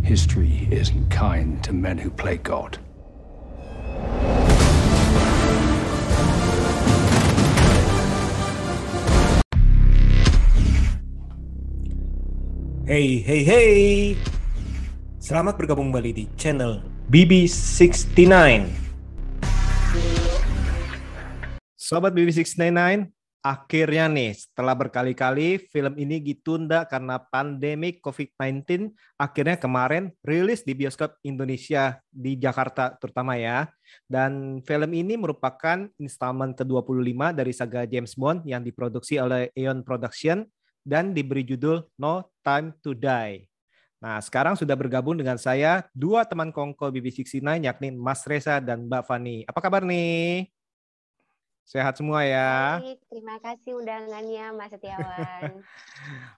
History isn't kind to men who play God. Hey, hey, hey. Selamat bergabung kembali di channel BB69. Sobat BB69, akhirnya nih setelah berkali-kali film ini ditunda karena pandemi COVID-19, akhirnya kemarin rilis di bioskop Indonesia di Jakarta terutama ya. Dan film ini merupakan installment ke-25 dari saga James Bond yang diproduksi oleh Eon Production dan diberi judul No Time to Die. Nah, sekarang sudah bergabung dengan saya dua teman kongko BB69 yakni Mas Reza dan Mbak Fani. Apa kabar nih? Sehat semua ya? Baik, terima kasih undangannya Mas Setiawan.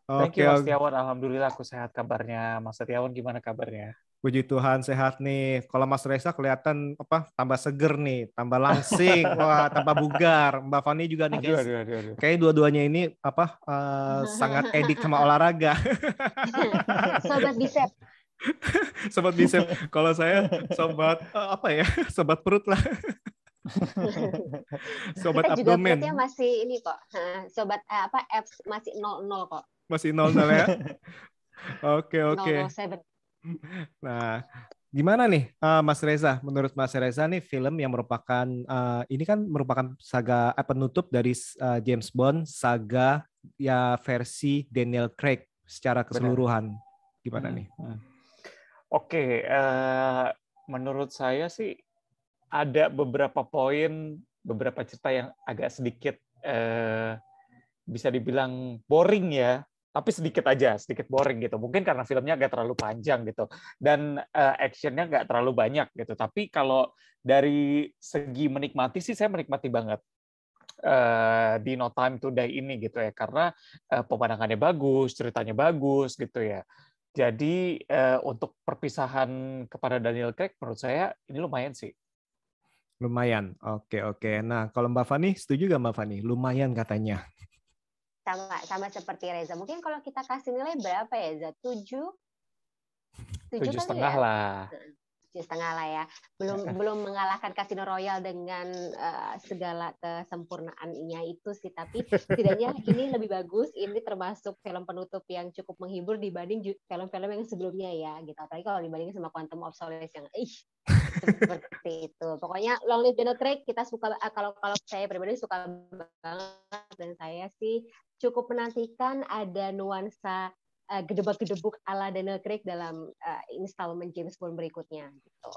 Thank you Oke, Mas Setiawan, alhamdulillah aku sehat kabarnya. Mas Setiawan gimana kabarnya? puji Tuhan sehat nih. Kalau Mas Reza kelihatan tambah seger nih, tambah langsing, wah tambah bugar. Mbak Fani juga nih Aduh. kayak dua-duanya ini sangat edik sama olahraga. Sobat Bisep. Sobat bisep. Kalau saya sobat sobat perut lah. Sobat Kita juga abdomen. perutnya masih ini kok. Sobat apps masih 00 kok. Masih 00 ya. Oke. 007. Nah, gimana nih Mas Reza? Menurut Mas Reza nih film yang merupakan ini kan merupakan saga penutup dari James Bond saga ya versi Daniel Craig secara keseluruhan. Gimana nih? Oke, menurut saya sih ada beberapa poin, beberapa cerita yang agak sedikit bisa dibilang boring ya, tapi sedikit boring gitu. Mungkin karena filmnya nggak terlalu panjang gitu, dan actionnya nggak terlalu banyak gitu. Tapi kalau dari segi menikmati sih, saya menikmati banget di No Time to Die ini gitu ya, karena pemandangannya bagus, ceritanya bagus gitu ya. Jadi untuk perpisahan kepada Daniel Craig menurut saya ini lumayan sih. Lumayan. Oke. Nah, kalau Mbak Fani setuju gak Mbak Fani? Lumayan katanya. Sama seperti Reza. Mungkin kalau kita kasih nilai berapa ya, Zat? 7 7,5 kali ya? lah. 7,5 lah ya. Belum mengalahkan Casino Royale dengan segala kesempurnaannya itu sih, tapi setidaknya ini lebih bagus. Ini termasuk film penutup yang cukup menghibur dibanding film-film yang sebelumnya ya, gitu. Apalagi kalau dibandingin sama Quantum of Solace yang seperti itu. Pokoknya Long Live Daniel Craig, kita suka, kalau saya pribadi suka banget, dan saya sih cukup menantikan ada nuansa gedebak-gedebuk ala Daniel Craig dalam installment James Bond berikutnya gitu.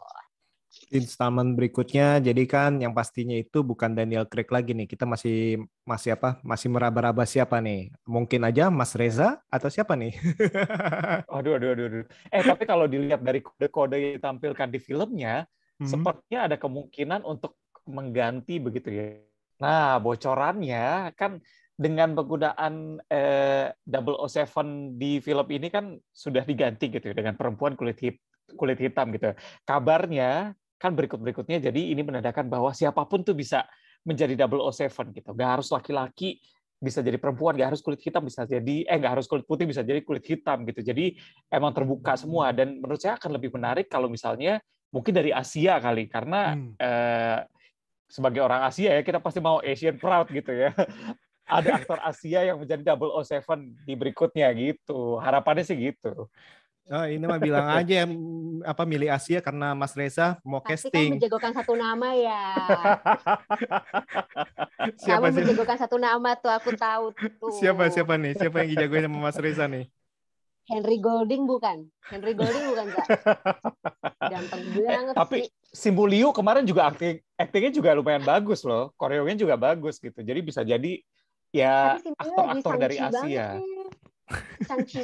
Installment berikutnya, jadi kan yang pastinya itu bukan Daniel Craig lagi nih. Kita masih meraba-raba siapa nih? Mungkin aja Mas Reza atau siapa nih? Aduh. Tapi kalau dilihat dari kode-kode yang ditampilkan di filmnya, sepertinya ada kemungkinan untuk mengganti begitu ya. Nah, bocorannya kan dengan penggunaan 007 di film ini kan sudah diganti gitu ya, dengan perempuan kulit hitam gitu. Kabarnya kan berikutnya, jadi ini menandakan bahwa siapapun tuh bisa menjadi 007 gitu. Gak harus laki-laki, bisa jadi perempuan, gak harus kulit hitam, gak harus kulit putih, bisa jadi kulit hitam gitu. Jadi emang terbuka semua, dan menurut saya akan lebih menarik kalau misalnya mungkin dari Asia kali, karena sebagai orang Asia ya, kita pasti mau Asian proud gitu ya. Ada aktor Asia yang menjadi 007 di berikutnya gitu. Harapannya sih gitu. Oh, ini mah bilang aja milih Asia karena Mas Reza mau Pasti casting. kan menjagokan satu nama ya. Kamu menjagokan satu nama tuh, aku tahu tuh. Siapa nih? Siapa yang dijagoin sama Mas Reza nih? Henry Golding bukan, Zak? Ganteng banget. Tapi Simbuliu kemarin juga aktingnya juga lumayan bagus loh. Koreonya juga bagus gitu. Jadi bisa jadi ya aktor-aktor dari Asia. Sangchi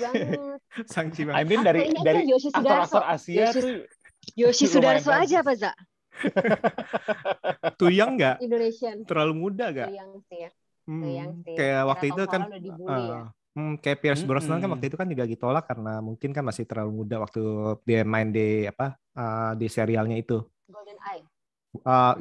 banget. I mean dari aktor-aktor Asia tuh Yoshi Sudarso aja apa, Zak? Tuyang nggak? Indonesian. Terlalu muda nggak? Tuyang sih. Kayak waktu itu kan kayak Pierce Brosnan kan waktu itu kan juga ditolak karena mungkin kan masih terlalu muda waktu dia main di di serialnya itu. Golden Eye.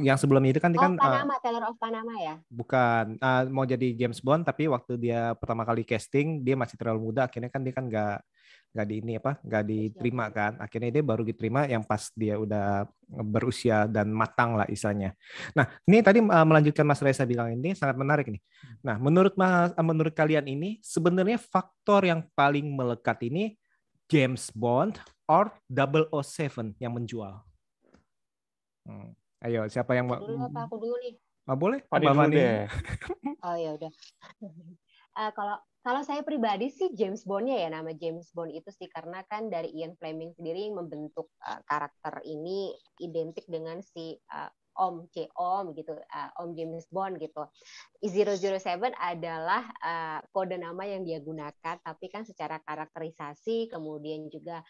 Yang sebelumnya itu kan dia Oh, kan Panama, Taylor of Panama ya? bukan mau jadi James Bond, tapi waktu dia pertama kali casting dia masih terlalu muda, akhirnya kan dia kan nggak di ini apa nggak Usia diterima muda. kan, akhirnya dia baru diterima yang pas dia udah berusia dan matang lah istilahnya. Nah ini tadi melanjutkan Mas Reza bilang ini sangat menarik nih. Nah menurut kalian ini sebenarnya faktor yang paling melekat ini James Bond or 007 yang menjual? Ayo siapa yang Aku dulu apa? Aku dulu nih. boleh Fani Mbak dulu Fani? deh. Oh ya udah. Kalau kalau saya pribadi sih James Bond-nya ya, nama James Bond itu sih karena kan dari Ian Fleming sendiri yang membentuk karakter ini identik dengan si Om gitu, Om James Bond gitu. 007 adalah kode nama yang dia gunakan, tapi kan secara karakterisasi kemudian juga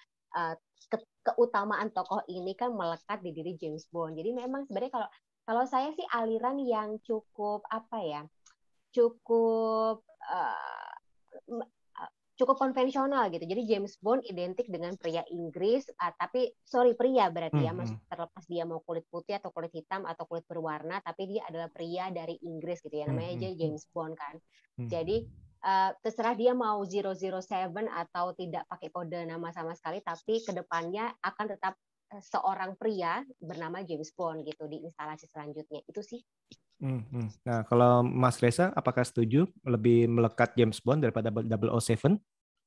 keutamaan tokoh ini kan melekat di diri James Bond. Jadi memang sebenarnya kalau saya sih aliran yang cukup apa ya, cukup cukup konvensional gitu. Jadi James Bond identik dengan pria Inggris, tapi pria berarti ya, terlepas dia mau kulit putih atau kulit hitam atau kulit berwarna, tapi dia adalah pria dari Inggris gitu ya, namanya aja James Bond kan. Jadi terserah dia mau 007 atau tidak pakai kode nama sama sekali, tapi kedepannya akan tetap seorang pria bernama James Bond gitu di instalasi selanjutnya. Itu sih. Nah, kalau Mas Reza, apakah setuju lebih melekat James Bond daripada 007?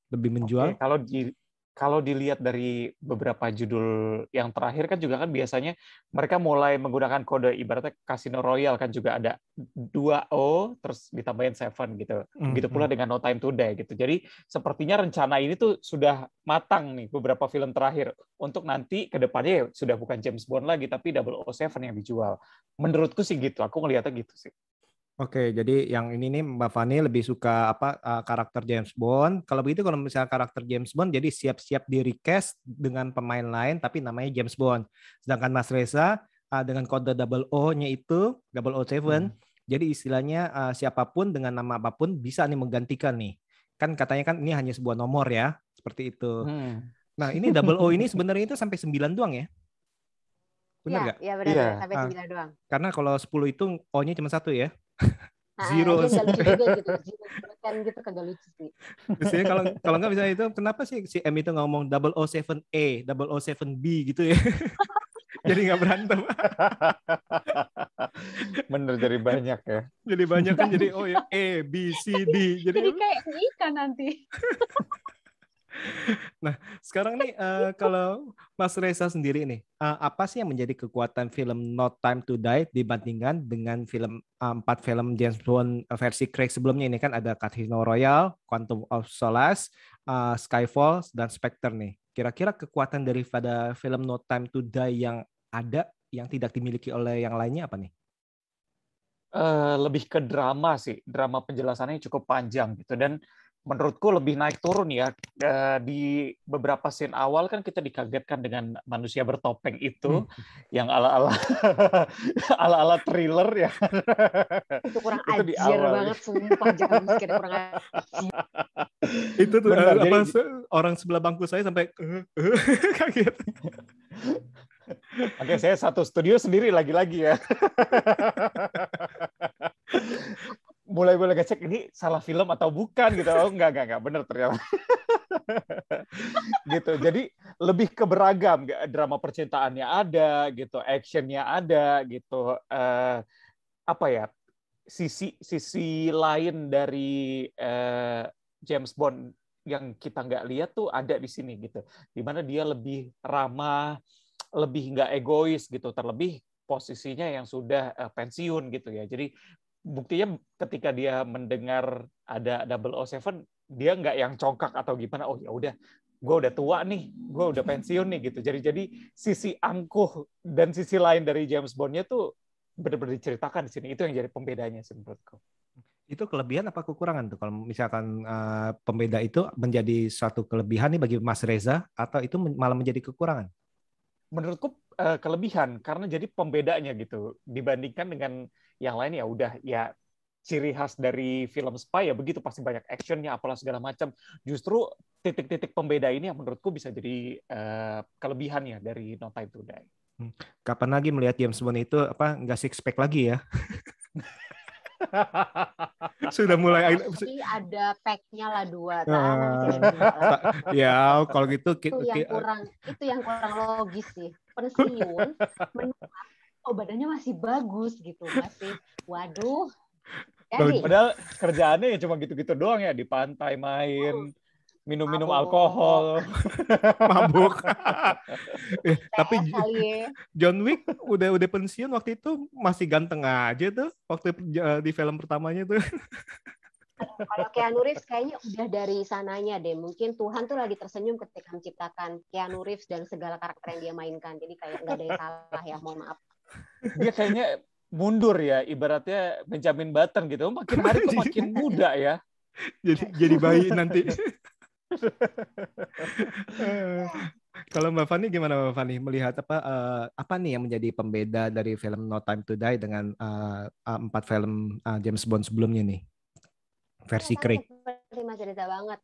Lebih menjual? Oke, kalau dilihat dari beberapa judul yang terakhir kan juga kan biasanya mereka mulai menggunakan kode ibaratnya Casino Royale kan juga ada 2O terus ditambahin 7 gitu. Begitu pula dengan No Time to Die gitu. Jadi sepertinya rencana ini tuh sudah matang nih beberapa film terakhir untuk nanti ke depannya sudah bukan James Bond lagi tapi 007 yang dijual. Menurutku sih gitu. Aku ngelihatnya gitu sih. Oke, jadi yang ini nih Mbak Fani lebih suka apa karakter James Bond. Kalau begitu kalau misalnya karakter James Bond jadi siap-siap di recast dengan pemain lain tapi namanya James Bond. Sedangkan Mas Reza dengan kode double O-nya itu 007. Jadi istilahnya siapapun dengan nama apapun bisa nih menggantikan nih. Kan katanya kan ini hanya sebuah nomor ya, seperti itu. Nah, ini double O ini sebenarnya itu sampai 9 doang ya. Benar nggak? Iya, benar sampai 9 doang. Karena kalau 10 itu O-nya cuma satu ya. Zero. Dia nggak lucu juga gitu. Zero kan gitu kagak lucu sih. Biasanya kalau nggak misalnya itu kenapa sih si M itu ngomong 007A, 007B gitu ya. Jadi nggak berantem. Bener jadi banyak ya. Jadi banyak kan jadi oh ya A, B, C, D. Jadi kayak ikan nanti. Nah, sekarang nih kalau Mas Reza sendiri nih, apa sih yang menjadi kekuatan film No Time to Die dibandingkan dengan film 4 film James Bond versi Craig sebelumnya ini kan ada Casino Royale, Quantum of Solace, Skyfall dan Spectre nih. Kira-kira kekuatan daripada film No Time to Die yang ada yang tidak dimiliki oleh yang lainnya apa nih? Lebih ke drama sih, drama penjelasannya cukup panjang gitu dan menurutku lebih naik turun ya. Di beberapa scene awal kan kita dikagetkan dengan manusia bertopeng itu yang ala-ala ala-ala thriller ya. Itu kurang ajar banget sumpah, jangan mikir kurang ajar. Itu tuh benar, orang sebelah bangku saya sampai kaget. Oke, saya satu studio sendiri lagi-lagi ya. Mulai ngecek ini salah film atau bukan gitu. Oh, enggak benar ternyata. Gitu. Jadi lebih ke beragam, drama percintaannya ada gitu, actionnya ada gitu. Apa ya? Sisi lain dari James Bond yang kita nggak lihat tuh ada di sini gitu. Di mana dia lebih ramah, lebih nggak egois gitu, terlebih posisinya yang sudah pensiun gitu ya. Jadi buktinya ketika dia mendengar ada 007, dia nggak yang congkak atau gimana. Oh ya udah, gue udah tua nih, gue udah pensiun nih gitu. Jadi sisi angkuh dan sisi lain dari James Bond-nya tuh benar-benar diceritakan di sini. Itu yang jadi pembedanya sih menurutku. Itu kelebihan apa kekurangan tuh kalau misalkan pembeda itu menjadi suatu kelebihan nih bagi Mas Reza atau itu malah menjadi kekurangan? Menurutku kelebihan karena jadi pembedanya gitu dibandingkan dengan yang lain ya udah ya ciri khas dari film spy ya begitu pasti banyak actionnya apalah segala macam. Justru titik-titik pembeda ini yang menurutku bisa jadi kelebihannya dari No Time to Die. Kapan lagi melihat James Bond itu nggak six pack lagi ya? Sudah mulai Tapi ada pack-nya lah 2, Ah, kirain 2 lah. ya kalau gitu Itu yang kurang logis sih. Pensiun, badannya masih bagus gitu, masih waduh. Jadi Padahal kerjaannya ya cuma gitu-gitu doang ya, di pantai main, minum-minum mabuk. alkohol. mabuk. Tapi TS kali ya. John Wick udah pensiun waktu itu masih ganteng aja tuh waktu di film pertamanya tuh. Kalau Keanu Reeves kayaknya udah dari sananya deh. Mungkin Tuhan tuh lagi tersenyum ketika menciptakan Keanu Reeves dan segala karakter yang dia mainkan. Jadi kayak nggak ada yang salah ya, mohon maaf. Dia kayaknya mundur ya, ibaratnya Benjamin Button gitu. Makin hari kok makin muda ya. Jadi bayi nanti. Kalau Mbak Fani gimana Mbak Fani melihat apa nih yang menjadi pembeda dari film No Time to Die dengan 4 film James Bond sebelumnya nih versi Craig? Seperti Mas Reza banget,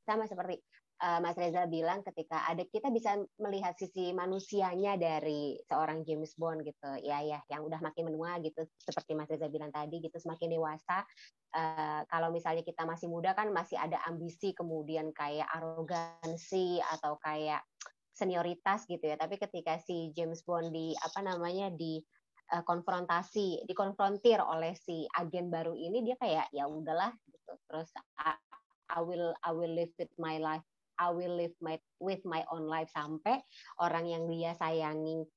sama seperti Mas Reza bilang, ketika kita bisa melihat sisi manusianya dari seorang James Bond gitu ya yang udah makin menua gitu, seperti Mas Reza bilang tadi gitu, semakin dewasa. Kalau misalnya kita masih muda kan masih ada ambisi, kemudian kayak arogansi atau kayak senioritas gitu ya, tapi ketika si James Bond dikonfrontir oleh si agen baru ini, dia kayak ya udahlah gitu. Terus I will live with my life. I will live with my own life, sampai orang yang dia sayangi,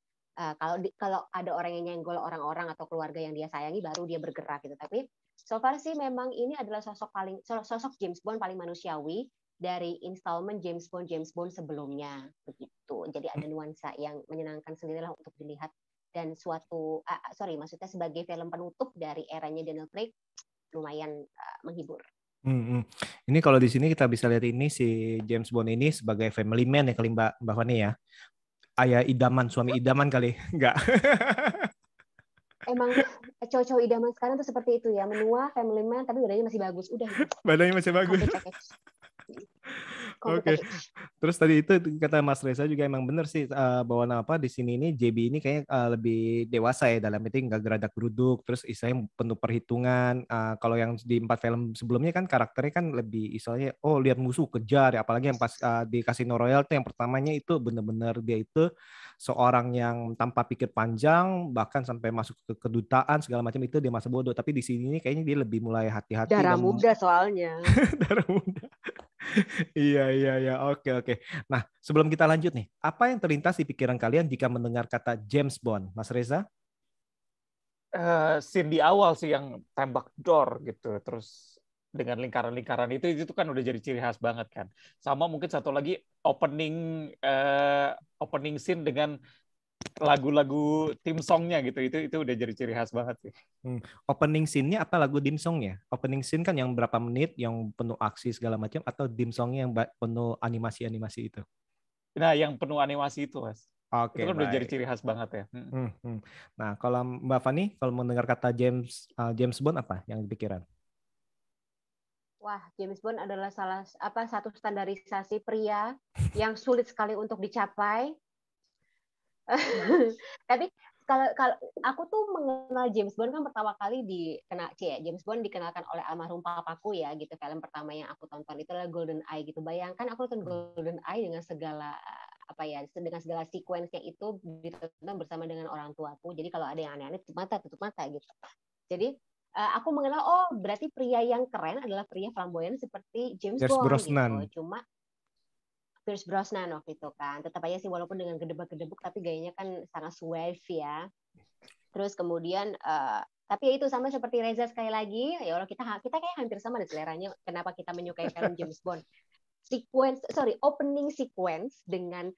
kalau ada orang yang nyenggol orang-orang atau keluarga yang dia sayangi, baru dia bergerak gitu. Tapi so far sih memang ini adalah sosok James Bond paling manusiawi dari installment James Bond sebelumnya begitu. Jadi ada nuansa yang menyenangkan sendirilah untuk dilihat, dan maksudnya sebagai film penutup dari eranya Daniel Craig lumayan menghibur. Ini kalau di sini kita bisa lihat ini si James Bond ini sebagai family man ya kali Mbak Fani ya. Ayah idaman, suami idaman kali. Enggak. Emang cowok-cowok idaman sekarang tuh seperti itu ya, menua, family man, tapi badannya masih bagus. Udah. Badannya masih bagus. Oke. Terus tadi itu kata Mas Reza juga emang bener sih, bahwa di sini ini JB ini kayaknya lebih dewasa ya, dalam itu nggak geradak geruduk, terus istilahnya penuh perhitungan. Kalau yang di 4 film sebelumnya kan karakternya kan lebih istilahnya lihat musuh kejar ya, apalagi yang pas di Casino Royale tuh yang pertamanya itu bener-bener dia itu seorang yang tanpa pikir panjang, bahkan sampai masuk ke kedutaan segala macam, itu dia masa bodoh. Tapi di sini ini kayaknya dia lebih mulai hati-hati. Darah muda soalnya. Darah muda. Iya. Oke. Nah, sebelum kita lanjut nih, apa yang terlintas di pikiran kalian jika mendengar kata James Bond, Mas Reza? Scene di awal sih yang tembak door gitu, terus dengan lingkaran-lingkaran itu kan udah jadi ciri khas banget kan. Sama mungkin satu lagi opening scene dengan lagu-lagu theme song-nya gitu, itu udah jadi ciri khas banget sih. Opening scene-nya apa lagu theme song-nya? Opening scene kan yang berapa menit, yang penuh aksi segala macam, atau theme song-nya yang penuh animasi-animasi itu? Nah, yang penuh animasi itu, Mas. Oke, itu kan udah jadi ciri khas banget ya. Nah, kalau Mbak Fani, kalau mendengar kata James Bond, apa yang dipikiran? Wah, James Bond adalah satu standarisasi pria yang sulit sekali untuk dicapai. Tapi kalau aku tuh mengenal James Bond kan pertama kali James Bond dikenalkan oleh almarhum papaku ya gitu. Film pertama yang aku tonton itu adalah Golden Eye gitu. Bayangkan aku nonton Golden Eye dengan segala sekuensnya itu ditonton bersama dengan orang tuaku. Jadi kalau ada yang aneh-aneh tutup mata gitu. Jadi aku mengenal berarti pria yang keren adalah pria flamboyan seperti James Bond Brosnan. gitu. Cuma Pierce Brosnan waktu itu kan, tetap aja sih walaupun dengan gedebak-gedebuk tapi gayanya kan sangat suave ya. Terus kemudian tapi ya itu sama seperti Reza sekali lagi, ya Allah kita kayak hampir sama deh seleranya kenapa kita menyukai film James Bond. Opening sequence dengan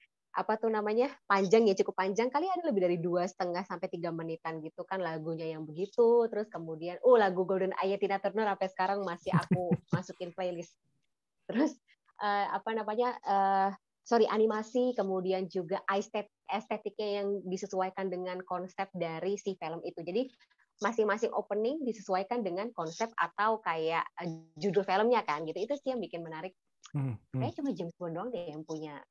panjang ya, cukup panjang, kali ada lebih dari 2,5 sampai 3 menitan gitu kan lagunya yang begitu. Terus kemudian lagu Golden Eye Tina Turner sampai sekarang masih aku masukin playlist. Terus animasi, kemudian juga estetiknya yang disesuaikan dengan konsep dari si film itu. Jadi masing-masing opening disesuaikan dengan konsep atau kayak judul filmnya kan gitu. Itu sih yang bikin menarik. Kayaknya cuma James Bond doang deh yang punya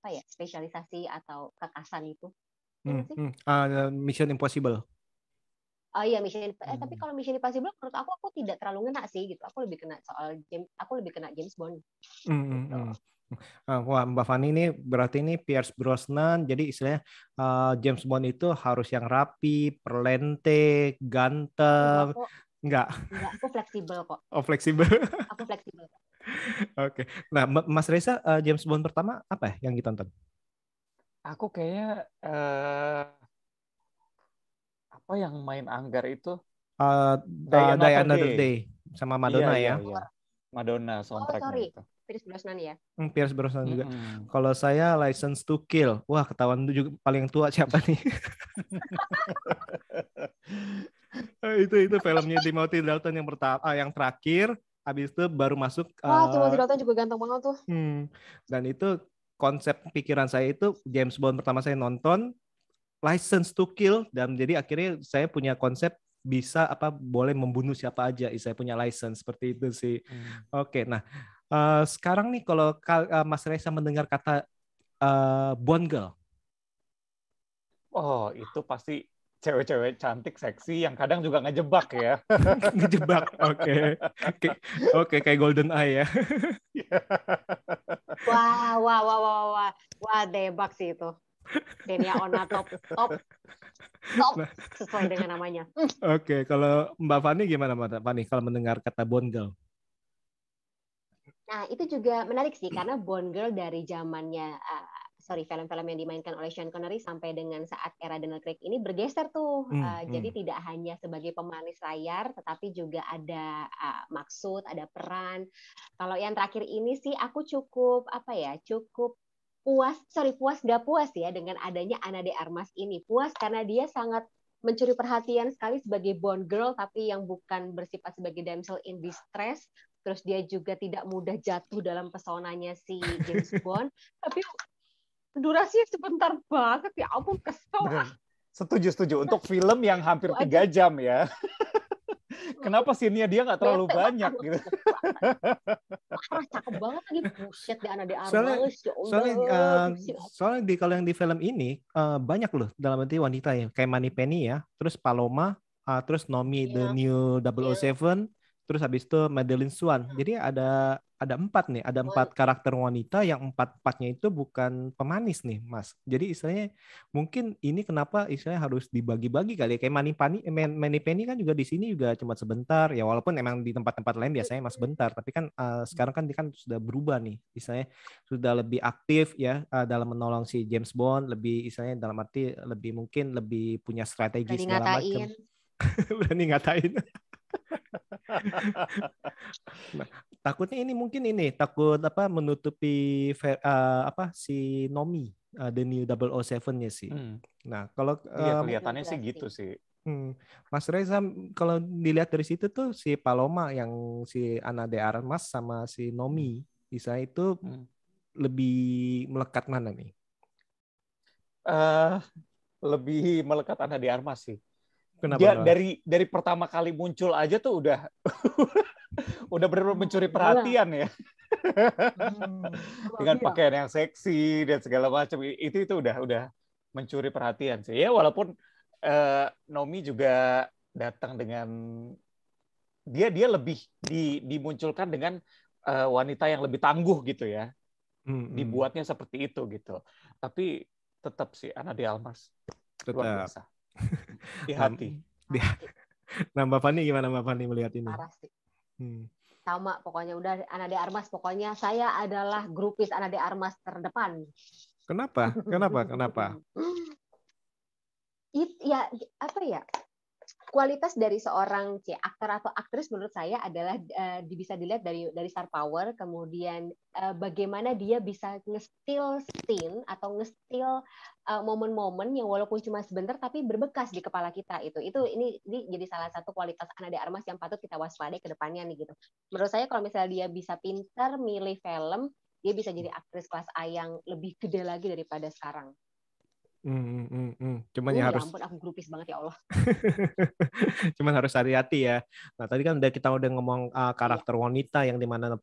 spesialisasi atau kekasan itu. Iya nggak sih? Mission Impossible. Oh iya tapi kalau Mission Impossible menurut aku tidak terlalu ngena sih gitu. Aku lebih kena James Bond. Gitu. Wah, Mbak Fani ini berarti ini Pierce Brosnan. Jadi istilahnya James Bond itu harus yang rapi, perlente, ganteng. Enggak, aku fleksibel kok. Oh, fleksibel. Aku fleksibel. Oke. Nah, Mas Reza, James Bond pertama apa ya yang ditonton? Aku kayaknya apa yang main Anggar itu? Die Another Day sama Madonna ya. Iya. Madonna soundtracknya itu. Pierce Brosnan ya. Pierce Brosnan juga. Kalau saya License to Kill. Wah, ketahuan juga paling tua siapa nih? itu filmnya Timothy Dalton yang yang terakhir. Habis itu baru masuk. Timothy Dalton juga ganteng banget tuh. Dan itu konsep pikiran saya itu James Bond pertama saya nonton License to Kill, dan jadi akhirnya saya punya konsep bisa boleh membunuh siapa aja. Saya punya license seperti itu sih. Oke, nah sekarang nih kalau Mas Reza mendengar kata Bond Girl. Oh, itu pasti cewek-cewek cantik, seksi, yang kadang juga ngejebak ya. Ngejebak, oke, kayak Golden Eye ya. Wah, debak sih itu. Denia Ona top, sesuai dengan namanya. Oke, kalau Mbak Fani gimana Mbak Fani kalau mendengar kata Bond Girl? Nah, itu juga menarik sih karena Bond Girl dari zamannya film-film yang dimainkan oleh Sean Connery sampai dengan saat era Daniel Craig ini bergeser tuh. Jadi tidak hanya sebagai pemanis layar, tetapi juga ada maksud, ada peran. Kalau yang terakhir ini sih aku cukup puas gak puas ya dengan adanya Ana de Armas ini. Puas karena dia sangat mencuri perhatian sekali sebagai Bond Girl, tapi yang bukan bersifat sebagai damsel in distress. Terus dia juga tidak mudah jatuh dalam pesonanya si James Bond. Tapi durasinya sebentar banget, ya ampun, kesel. Setuju. Untuk film yang hampir 3 jam ya. Kenapa scene-nya dia nggak terlalu banyak gitu. Cakep banget lagi. Buset deh, Ana de Armas. Soalnya kalau yang di film ini banyak loh dalam arti wanita ya. Kayak Moneypenny ya. Terus Paloma. Terus Nomi The New 007. Terus habis itu Madeleine Swan. Jadi ada 4 nih. Ada 4 karakter wanita yang 4-4-nya itu bukan pemanis nih, Mas. Jadi istilahnya mungkin ini kenapa istilahnya harus dibagi-bagi kali ya. Kayak Moneypenny kan juga di sini juga cuma sebentar. Ya walaupun emang di tempat-tempat lain biasanya mas sebentar. Tapi kan sekarang kan dia kan sudah berubah nih. Istilahnya sudah lebih aktif ya dalam menolong si James Bond. Lebih istilahnya dalam arti mungkin lebih punya strategi segala macam. Berani ngatain. Nah, takutnya ini mungkin takut menutupi si Nomi The New 007-nya sih. Nah, kalau kelihatannya sih gitu sih. Mas Reza kalau dilihat dari situ tuh si Paloma yang si Ana de Armas sama si Nomi bisa itu lebih melekat mana nih? Lebih melekat Ana de Armas sih. Kenapa? Dia dari pertama kali muncul aja tuh udah benar-benar mencuri perhatian ya. Dengan pakaian yang seksi dan segala macam, itu udah mencuri perhatian sih. Ya walaupun Nomi juga datang dengan dia lebih dimunculkan dengan wanita yang lebih tangguh gitu ya. Dibuatnya seperti itu gitu. Tapi tetap sih Ana de Armas luar biasa. Di hati. Nah, Mbak Fani gimana Mbak Fani melihat ini? Parah sih. Sama pokoknya udah Ana de Armas, pokoknya saya adalah grupis Ana de Armas terdepan. Kenapa? Kualitas dari seorang aktor atau aktris menurut saya adalah bisa dilihat dari star power, kemudian bagaimana dia bisa nge-steal scene atau nge-steal momen-momen yang walaupun cuma sebentar tapi berbekas di kepala kita. Ini jadi salah satu kualitas Ana de Armas yang patut kita waspadai ke depannya nih gitu. Menurut saya kalau misalnya dia bisa pintar milih film, dia bisa jadi aktris kelas A yang lebih gede lagi daripada sekarang. Cuman ya Ya harus ampun, aku grupis banget ya Allah. cuman harus hati-hati ya. Nah, tadi kan kita udah ngomong Iya. karakter wanita yang dimana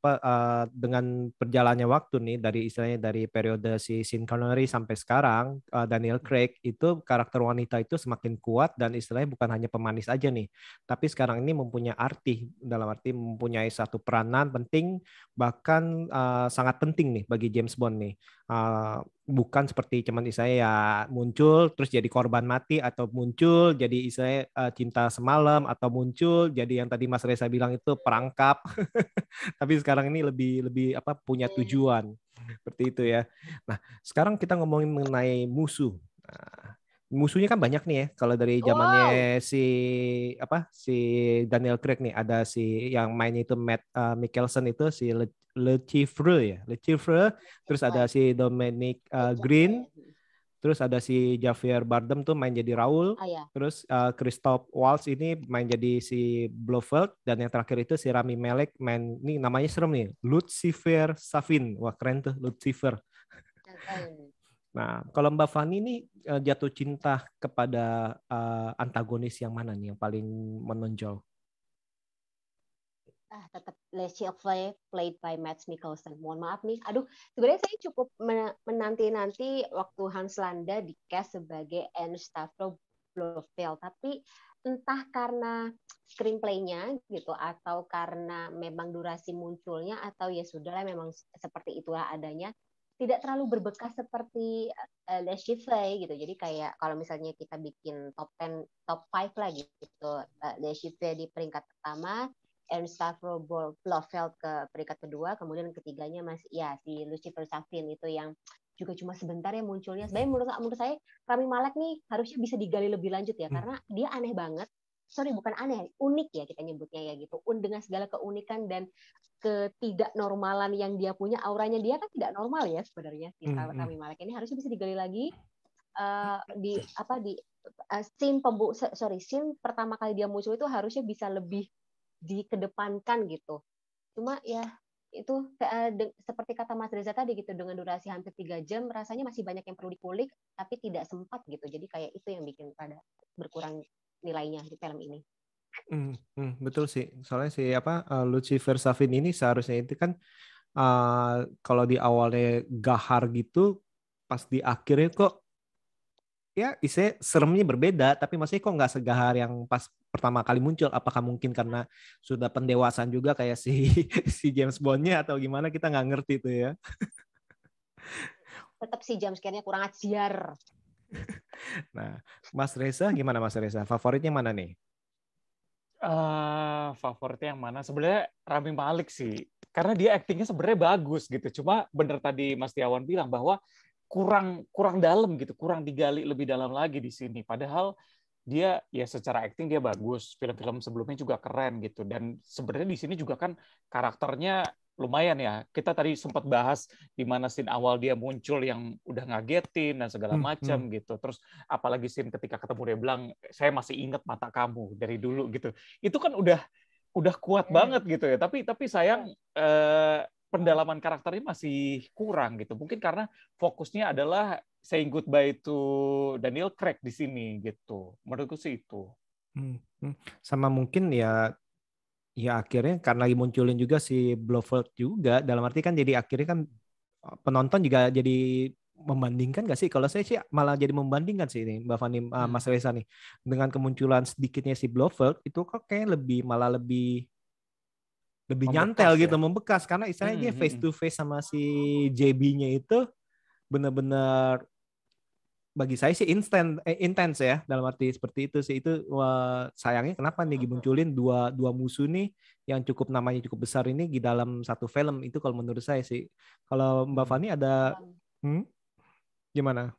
dengan berjalannya waktu nih dari istilahnya dari periode si Sean Connery sampai sekarang Daniel Craig itu karakter wanita itu semakin kuat dan istilahnya bukan hanya pemanis aja nih, tapi sekarang ini mempunyai arti dalam arti mempunyai satu peranan penting bahkan sangat penting nih bagi James Bond nih. Bukan seperti cuman istilahnya ya muncul terus jadi korban mati atau muncul jadi istilahnya cinta semalam atau muncul jadi yang tadi Mas Reza bilang itu perangkap. Tapi sekarang ini lebih lebih apa punya tujuan seperti itu ya. Nah, sekarang kita ngomongin mengenai musuh. Nah, musuhnya kan banyak nih ya. Kalau dari Wow. zamannya si Daniel Craig nih ada si yang mainnya itu Matt Mikkelsen itu si Le Chiffre ya. Le Chiffre, terus ada si Dominic Green, terus ada si Javier Bardem tuh main jadi Raul, Ah ya. terus Christoph Waltz ini main jadi si Blofeld, dan yang terakhir itu si Rami Malek main, ini namanya serem nih, Lucifer Safin. Wah keren tuh Lucifer. Nah, kalau Mbak Fani ini jatuh cinta kepada antagonis yang mana nih yang paling menonjol? Tetap Les Chiffre played by Mads Mikkelsen. Mohon maaf nih. Aduh, sebenarnya saya cukup menanti-nanti waktu Hans Landa di cast sebagai Ernst Stavro Blofeld. Tapi entah karena screenplay-nya gitu atau karena memang durasi munculnya atau ya sudahlah memang seperti itulah adanya, tidak terlalu berbekas seperti Les Chiffre gitu. Jadi kayak kalau misalnya kita bikin top 10, top 5 lah gitu. Les Chiffre di peringkat pertama, Ernst Stavro Blofeld ke peringkat kedua, kemudian ketiganya masih ya si Lucifer Safin itu yang juga cuma sebentar ya munculnya. Sebenarnya menurut saya Rami Malek nih harusnya bisa digali lebih lanjut ya karena dia aneh banget. Sorry, bukan aneh, unik ya kita nyebutnya ya gitu. Dengan segala keunikan dan ketidaknormalan yang dia punya, auranya dia kan tidak normal ya sebenarnya si Rami Malek ini harusnya bisa digali lagi di scene pertama kali dia muncul itu harusnya bisa lebih dikedepankan gitu. Cuma ya itu seperti kata Mas Reza tadi gitu, dengan durasi hampir 3 jam rasanya masih banyak yang perlu dikulik tapi tidak sempat gitu. Jadi kayak itu yang bikin pada berkurang nilainya di film ini. Betul sih. Soalnya si Lucifer Safin ini seharusnya itu kan kalau di awalnya gahar gitu, pas di akhirnya kok ya seremnya berbeda, tapi maksudnya kok nggak segahar yang pas pertama kali muncul. Apakah mungkin karena sudah pendewasaan juga kayak si si James Bond-nya atau gimana, kita nggak ngerti tuh ya. Tetap sih jam scare-nya kurang ajar. Nah, Mas Reza gimana Mas Reza? Favoritnya mana nih? Favoritnya yang mana? Sebenarnya Rami Malek sih. Karena dia aktingnya sebenarnya bagus gitu. Cuma bener tadi Mas Tiawan bilang bahwa kurang dalam gitu, kurang digali lebih dalam lagi di sini. Padahal dia ya secara akting dia bagus, film-film sebelumnya juga keren gitu. Dan sebenarnya di sini juga kan karakternya lumayan ya. Kita tadi sempat bahas di mana scene awal dia muncul yang udah ngagetin dan segala macam gitu. Terus apalagi scene ketika ketemu dia bilang, saya masih ingat mata kamu dari dulu gitu. Itu kan udah kuat banget gitu ya. Tapi sayang pendalaman karakternya masih kurang gitu. Mungkin karena fokusnya adalah saying goodbye to Daniel Craig di sini gitu. Menurutku sih itu. Sama mungkin ya akhirnya karena lagi munculin juga si Blofeld juga, dalam arti kan jadi akhirnya kan penonton juga jadi membandingkan nggak sih? Kalau saya sih malah jadi membandingkan sih ini Mbak Fani, Mas Reza nih, dengan kemunculan sedikitnya si Blofeld itu kok kayak malah lebih Membekas nyantel ya? gitu, membekas karena istilahnya dia face to face sama si JB-nya itu benar-benar bagi saya sih intens ya, dalam arti seperti itu sih. Itu sayangnya kenapa nih dimunculin dua musuh nih yang namanya cukup besar ini di dalam satu film itu, kalau menurut saya sih. Kalau Mbak Fani ada gimana?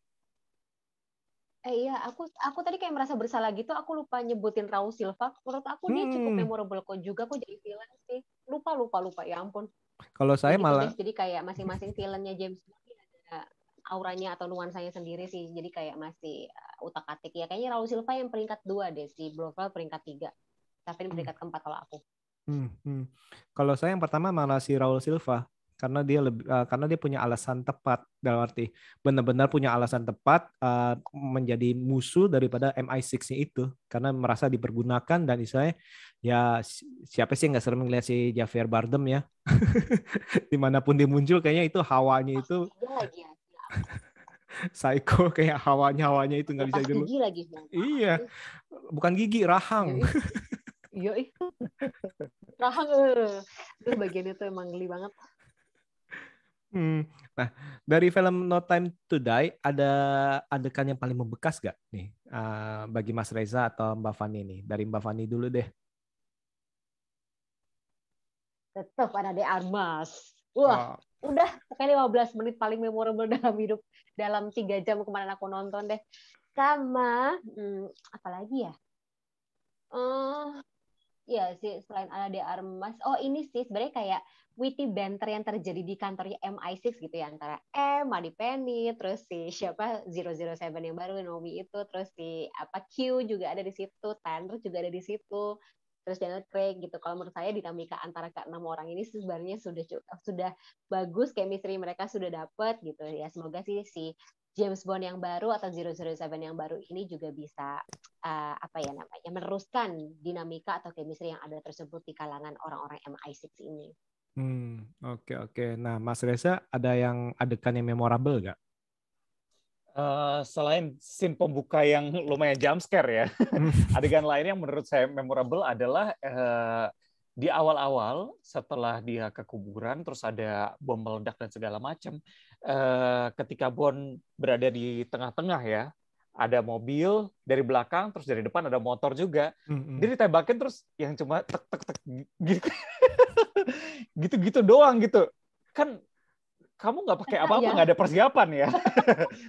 Iya, aku tadi kayak merasa bersalah gitu, aku lupa nyebutin Raul Silva. Menurut aku dia cukup memorable kok juga kok jadi villain sih. Lupa ya ampun. Kalau saya Ya gitu malah deh, jadi kayak masing-masing villainnya James Bond ada auranya atau nuansanya sendiri sih. Jadi kayak masih utak-atik ya. Kayaknya Raul Silva yang peringkat 2 deh, si Blofeld peringkat 3. Tapi peringkat keempat kalau aku. Kalau saya yang pertama malah si Raul Silva. karena dia punya alasan tepat, dalam arti benar-benar punya alasan tepat menjadi musuh daripada MI6-nya itu, karena merasa dipergunakan dan istilahnya ya siapa sih nggak sering melihat si Javier Bardem ya. Dimanapun dia muncul kayaknya itu hawanya itu lagi ya. psycho, kayak hawanya itu nggak bisa Lepas dulu. gigi lagi. Iya, bukan gigi, rahang. Iya itu. Rahang itu bagian itu emang geli banget. Nah, dari film No Time to Die ada adegan yang paling membekas gak nih bagi Mas Reza atau Mbak Fani nih? Dari Mbak Fani dulu deh. Tetap ada de Armas. Wah, udah pokoknya 15 menit paling memorable dalam hidup, dalam 3 jam kemarin aku nonton deh. Sama apalagi ya? Ya sih, selain Ana de Armas, ini sih sebenarnya kayak witty banter yang terjadi di kantornya MI6 gitu ya, antara Moneypenny, terus si siapa 007 yang baru Nomi itu, terus si Q juga ada di situ, Tanner juga ada di situ, terus Daniel Craig gitu. Kalau menurut saya dinamika antara ke-6 orang ini sebenarnya sudah bagus, chemistry mereka sudah dapat gitu ya. Semoga sih si James Bond yang baru atau 007 yang baru ini juga bisa meneruskan dinamika atau chemistry yang ada tersebut di kalangan orang-orang MI6 ini. Oke. Nah, Mas Reza ada yang adegan yang memorable nggak? Selain scene pembuka yang lumayan jump scare ya, adegan lain yang menurut saya memorable adalah di awal-awal setelah dia ke kuburan, terus ada bom meledak dan segala macam. Ketika Bond berada di tengah-tengah ya, ada mobil dari belakang, terus dari depan ada motor juga. Dia ditembakin terus yang cuma tek tek tek gitu, gitu-gitu doang gitu. Kan kamu nggak pakai apa-apa, nggak ada persiapan ya.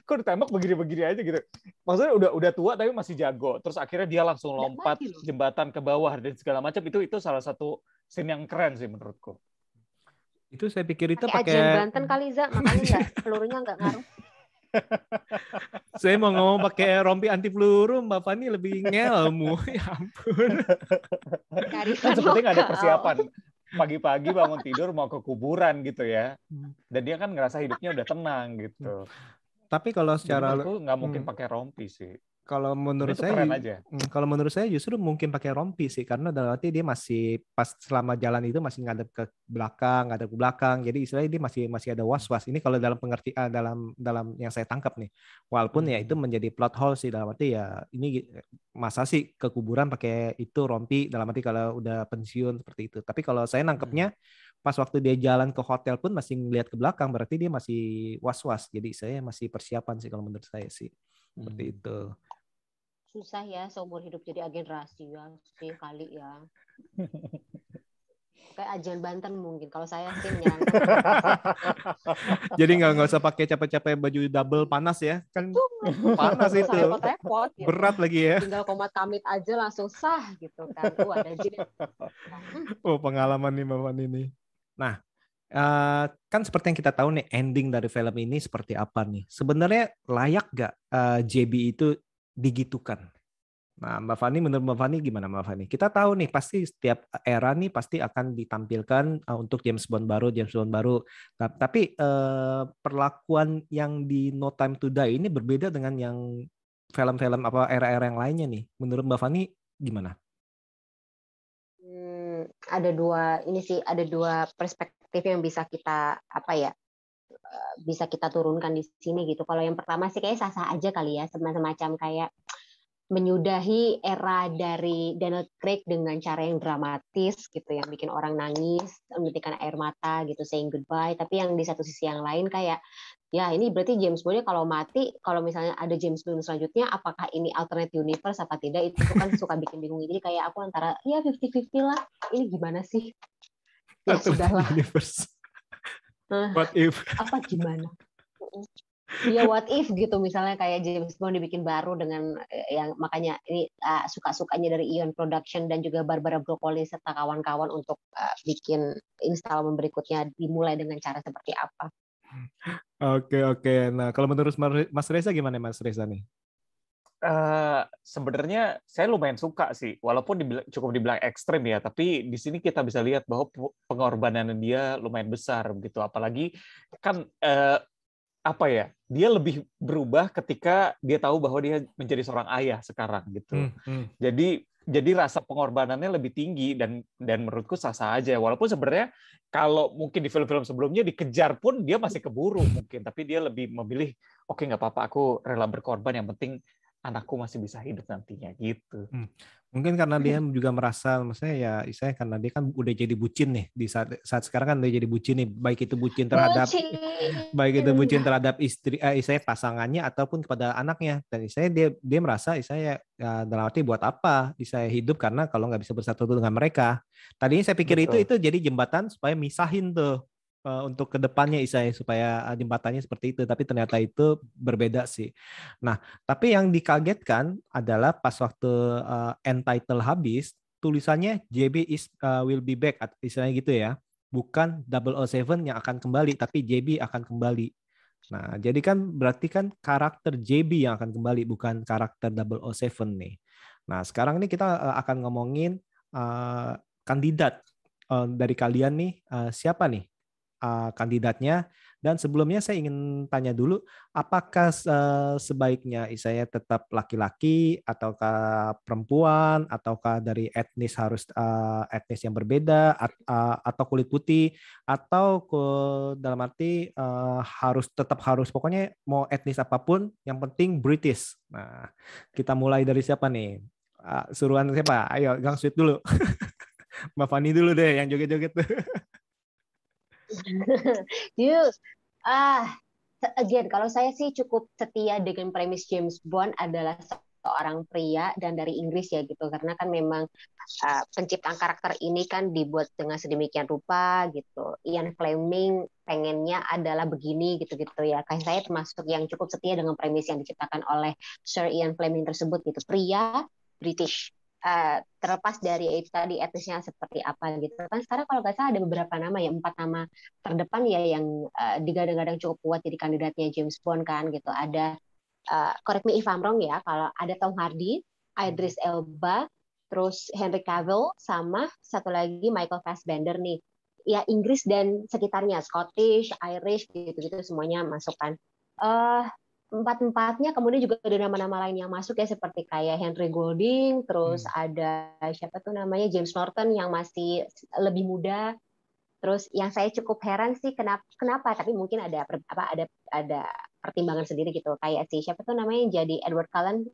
Kok ditembak begini-begini aja gitu. Maksudnya udah tua tapi masih jago. Terus akhirnya dia langsung lompat jembatan ke bawah dan segala macam. Itu salah satu scene yang keren sih menurutku. Itu saya pikir itu pakai ajian Banten kali, Za, makanya pelurunya nggak ngaruh. Saya mau ngomong pakai rompi anti peluru, Mbak Fani lebih ngelmu. Ya ampun. Kan seperti nggak ada persiapan. Pagi-pagi bangun tidur mau ke kuburan gitu ya, dan dia kan ngerasa hidupnya udah tenang gitu. Tapi kalau secara aku nggak mungkin pakai rompi sih. Kalau menurut saya justru mungkin pakai rompi sih, karena dalam arti dia masih pas selama jalan itu masih ngadep ke belakang, jadi istilahnya dia masih ada was-was. Ini kalau dalam pengertian dalam yang saya tangkap nih, walaupun ya itu menjadi plot hole sih, dalam arti ya ini masa sih ke kuburan pakai itu rompi, dalam arti kalau udah pensiun seperti itu. Tapi kalau saya nangkepnya pas waktu dia jalan ke hotel pun masih ngeliat ke belakang, berarti dia masih was-was. Jadi saya masih persiapan sih kalau menurut saya sih. Seperti itu. Susah ya seumur hidup jadi agen rahasia sih kali ya. Kayak ajian Banten mungkin. Kalau saya sih menyarankan. Jadi nggak usah pakai capek-capek baju double panas ya, kan panas itu. Repot-repot. Gitu. Berat lagi ya. Tinggal komat kamit aja langsung sah gitu kan. Ada jin. Pengalaman nih Mbak Fani ini. Nah, kan seperti yang kita tahu nih, ending dari film ini seperti apa nih? Sebenarnya layak nggak JB itu digitukan? Nah, Mbak Fani, menurut Mbak Fani gimana Mbak Fani? Kita tahu nih pasti setiap era nih pasti akan ditampilkan untuk James Bond baru. Tapi perlakuan yang di No Time to Die ini berbeda dengan yang film-film era-era yang lainnya nih. Menurut Mbak Fani gimana? Ada dua perspektif yang bisa kita bisa kita turunkan di sini gitu. Kalau yang pertama sih kayak sah-sah aja kali ya, semacam kayak menyudahi era dari Daniel Craig dengan cara yang dramatis gitu, yang bikin orang nangis, menitikkan air mata gitu, saying goodbye. Tapi yang di satu sisi yang lain kayak, ya ini berarti James Bond kalau mati, kalau misalnya ada James Bond selanjutnya, apakah ini alternate universe apa tidak, itu kan suka bikin bingung. Jadi kayak aku antara, ya 50-50 lah, ini gimana sih? Ya sudahlah. What if? Apa gimana? Ya what if gitu, misalnya kayak James Bond dibikin baru dengan yang makanya ini suka-sukanya dari Eon Production dan juga Barbara Broccoli serta kawan-kawan untuk bikin installment berikutnya dimulai dengan cara seperti apa. Oke. Nah, kalau menurut Mas Reza gimana Mas Reza nih? Sebenarnya saya lumayan suka sih, walaupun cukup dibilang ekstrim ya, tapi di sini kita bisa lihat bahwa pengorbanan dia lumayan besar gitu. Apalagi kan apa ya, dia lebih berubah ketika dia tahu bahwa dia menjadi seorang ayah sekarang gitu. Jadi rasa pengorbanannya lebih tinggi dan menurutku sah-sah aja. Walaupun sebenarnya kalau mungkin di film-film sebelumnya dikejar pun dia masih keburu mungkin, tapi dia lebih memilih oke nggak apa-apa, aku rela berkorban, yang penting anakku masih bisa hidup nantinya gitu. Mungkin karena dia juga merasa, maksudnya ya, istilahnya karena dia kan udah jadi bucin nih di saat sekarang kan udah jadi bucin nih, baik itu bucin terhadap istri, istilahnya pasangannya ataupun kepada anaknya. Dan istilahnya dia merasa istilahnya ya, dalam arti buat apa saya hidup karena kalau nggak bisa bersatu dengan mereka. Tadinya saya pikir itu jadi jembatan supaya misahin tuh untuk kedepannya istilahnya supaya jembatannya seperti itu, tapi ternyata itu berbeda sih. Nah, tapi yang dikagetkan adalah pas waktu end title habis, tulisannya JB will be back, istilahnya gitu ya, bukan 007 yang akan kembali, tapi JB akan kembali. Nah, jadi kan berarti kan karakter JB yang akan kembali, bukan karakter 007 nih. Nah, sekarang ini kita akan ngomongin kandidat dari kalian nih, siapa nih kandidatnya. Dan sebelumnya saya ingin tanya dulu, apakah sebaiknya saya tetap laki-laki ataukah perempuan, ataukah dari etnis harus etnis yang berbeda, atau kulit putih, atau dalam arti tetap harus pokoknya mau etnis apapun yang penting British. Nah, kita mulai dari siapa nih? Suruhan siapa? Ayo, Gang Sweet dulu. Mbak Fani dulu deh yang joget-joget tuh. Again, kalau saya sih cukup setia dengan premis James Bond adalah seorang pria dan dari Inggris ya gitu, karena kan memang penciptaan karakter ini kan dibuat dengan sedemikian rupa gitu. Ian Fleming pengennya adalah begini gitu-gitu ya. Kayak saya termasuk yang cukup setia dengan premis yang diciptakan oleh Sir Ian Fleming tersebut gitu. Pria British. Terlepas dari itu tadi etnisnya seperti apa gitu kan, sekarang kalau nggak salah ada beberapa nama ya, 4 nama terdepan ya yang digadang-gadang cukup kuat jadi kandidatnya James Bond kan gitu. Ada correct me if I'm wrong ya, kalau ada Tom Hardy, Idris Elba, terus Henry Cavill, sama satu lagi Michael Fassbender nih ya, Inggris dan sekitarnya, Scottish, Irish gitu-gitu semuanya masuk kan. Empat-empatnya kemudian juga ada nama-nama lain yang masuk ya, seperti kayak Henry Golding, terus ada siapa tuh namanya James Norton yang masih lebih muda. Terus yang saya cukup heran sih kenapa tapi mungkin ada pertimbangan sendiri gitu, kayak si siapa tuh namanya yang jadi Edward Cullen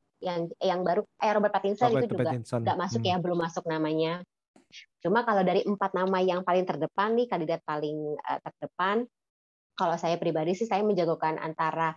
yang baru Robert Pattinson itu juga nggak masuk ya, belum masuk namanya. Cuma kalau dari 4 nama yang paling terdepan nih, kandidat paling terdepan, kalau saya pribadi sih saya menjagokan antara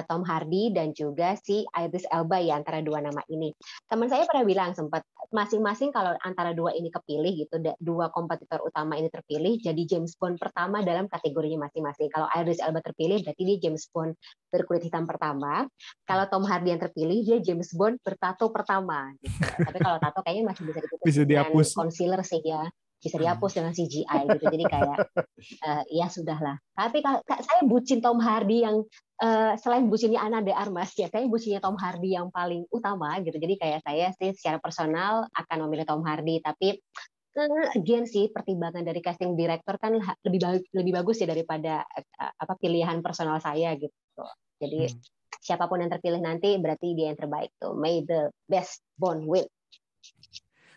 Tom Hardy dan juga si Idris Elba ya, antara 2 nama ini. Teman saya pernah bilang sempat masing-masing kalau antara 2 ini kepilih gitu, 2 kompetitor utama ini terpilih, jadi James Bond pertama dalam kategorinya masing-masing. Kalau Idris Elba terpilih berarti dia James Bond berkulit hitam pertama. Kalau Tom Hardy yang terpilih dia James Bond bertato pertama gitu. Tapi kalau tato kayaknya masih bisa dihapus dengan concealer sih ya. Bisa dihapus dengan CGI gitu. Jadi kayak ya sudahlah. Tapi saya bucin Tom Hardy yang selain bucinnya Ana de Armas ya, saya bucinnya Tom Hardy yang paling utama gitu. Jadi kayak saya sih secara personal akan memilih Tom Hardy, tapi again sih pertimbangan dari casting director kan lebih bagus ya daripada pilihan personal saya gitu. Jadi siapapun yang terpilih nanti berarti dia yang terbaik tuh. May the best Bond win.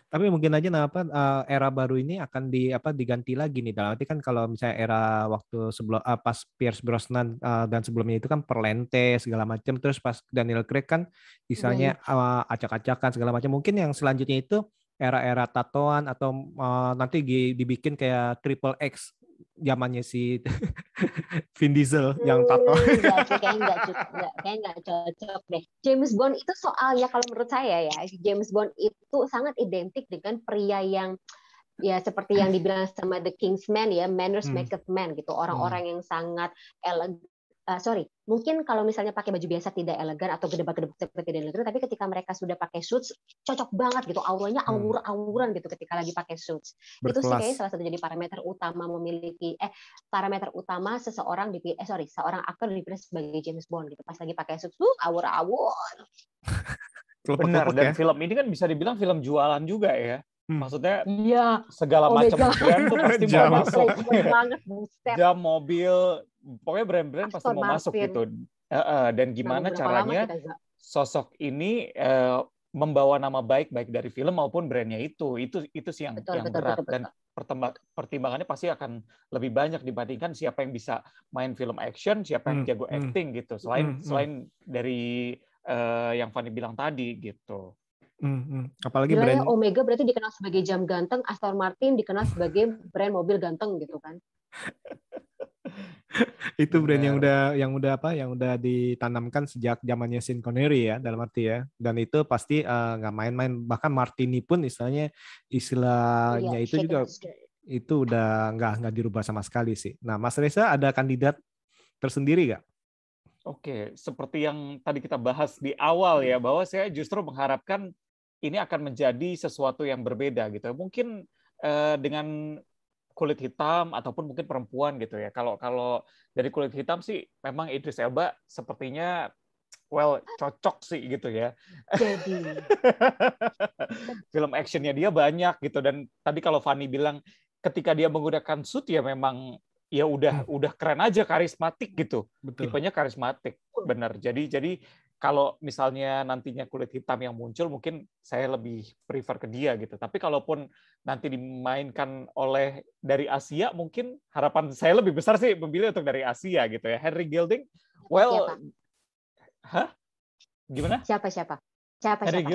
Tapi mungkin aja era baru ini akan diganti lagi nih. Dalam arti kan kalau misalnya era waktu sebelum pas Pierce Brosnan dan sebelumnya itu kan Perlente segala macam, terus pas Daniel Craig kan misalnya acak-acakan segala macam. Mungkin yang selanjutnya itu era-era tatoan atau nanti dibikin kayak Triple X zamannya si Vin Diesel yang tato. Kayaknya nggak cocok deh. James Bond itu soalnya kalau menurut saya ya, James Bond itu sangat identik dengan pria yang ya seperti yang dibilang sama The Kingsman ya, manners maketh man gitu. Orang-orang yang sangat elegan. Mungkin kalau misalnya pakai baju biasa tidak elegan atau gedebak-gedebuk seperti tidak elegan, tapi ketika mereka sudah pakai suits cocok banget gitu, auranya aur-auran gitu ketika lagi pakai suits. Berkelas. Itu sih kayaknya salah satu jadi parameter utama seseorang seorang aktor dipilih sebagai James Bond gitu. Pas lagi pakai suits, aur-aur. Benar, kelopak-kelopak dan ya. film ini kan bisa dibilang film jualan juga ya. Maksudnya Iya, segala macam Omega. brand tuh pasti mau Jam. masuk. banget, buset. Jam, mobil, pokoknya brand-brand pasti Aston mau masuk Martin. gitu. Dan Nah, gimana beberapa lama caranya kita nggak. sosok ini membawa nama baik dari film maupun brandnya itu sih yang Betul, berat. betul. Dan pertimbangannya pasti akan lebih banyak dibandingkan siapa yang bisa main film action, siapa yang jago acting gitu. Selain dari yang Fanny bilang tadi gitu. Apalagi Gila ya, brand Omega berarti dikenal sebagai jam ganteng, Aston Martin dikenal sebagai brand mobil ganteng gitu kan. itu brand Benar. yang udah ditanamkan sejak zamannya Sean Connery ya, dalam arti ya. Dan itu pasti nggak main-main. Bahkan Martini pun istilahnya Iya, itu shake juga and stir. itu udah nggak dirubah sama sekali sih. Nah, Mas Reza ada kandidat tersendiri nggak? Oke, seperti yang tadi kita bahas di awal ya, bahwa saya justru mengharapkan ini akan menjadi sesuatu yang berbeda gitu. Mungkin dengan kulit hitam ataupun mungkin perempuan gitu ya. Kalau dari kulit hitam sih memang Idris Elba sepertinya cocok sih gitu ya. Jadi Film actionnya dia banyak gitu, dan tadi kalau Fanny bilang ketika dia menggunakan suit ya memang ya udah keren aja, karismatik gitu. Betul. Tipenya karismatik, benar. Jadi kalau misalnya nantinya kulit hitam yang muncul, mungkin saya lebih prefer ke dia gitu. Tapi kalaupun nanti dimainkan oleh dari Asia, mungkin harapan saya lebih besar sih memilih untuk dari Asia gitu ya. Henry Golding, gimana? Siapa? Henry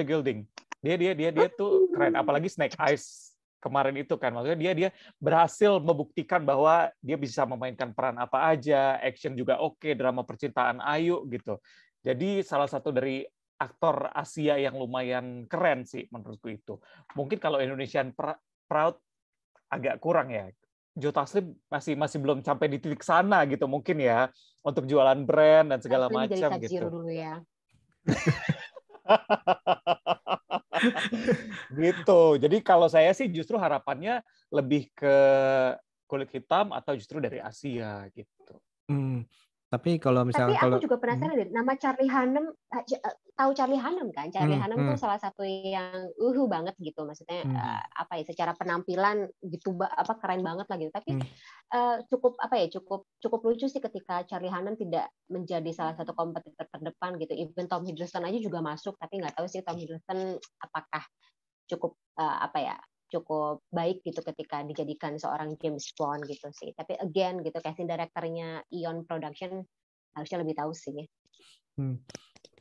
Golding. Dia tuh keren. Apalagi Snake Eyes kemarin itu kan, maksudnya dia berhasil membuktikan bahwa dia bisa memainkan peran apa aja, action juga oke, drama percintaan ayu gitu. Jadi salah satu dari aktor Asia yang lumayan keren sih menurutku itu. Mungkin kalau Indonesian Proud agak kurang ya. Joe Taslim masih belum sampai di titik sana gitu mungkin ya, untuk jualan brand dan segala macam jadi gitu. Sub-Zero dulu ya. Gitu. Jadi kalau saya sih justru harapannya lebih ke kulit hitam atau justru dari Asia gitu. Tapi kalau misalnya aku juga penasaran deh, nama Charlie Hunnam, tahu Charlie Hunnam kan? Charlie Hunnam tuh salah satu yang banget gitu, maksudnya apa ya, secara penampilan gitu keren banget lah gitu. Tapi cukup lucu sih ketika Charlie Hunnam tidak menjadi salah satu kompetitor terdepan gitu. Even Tom Hiddleston aja juga masuk, tapi nggak tahu sih Tom Hiddleston apakah cukup cukup baik gitu ketika dijadikan seorang James Bond gitu sih. Tapi again gitu, casting directornya Eon Production harusnya lebih tahu sih.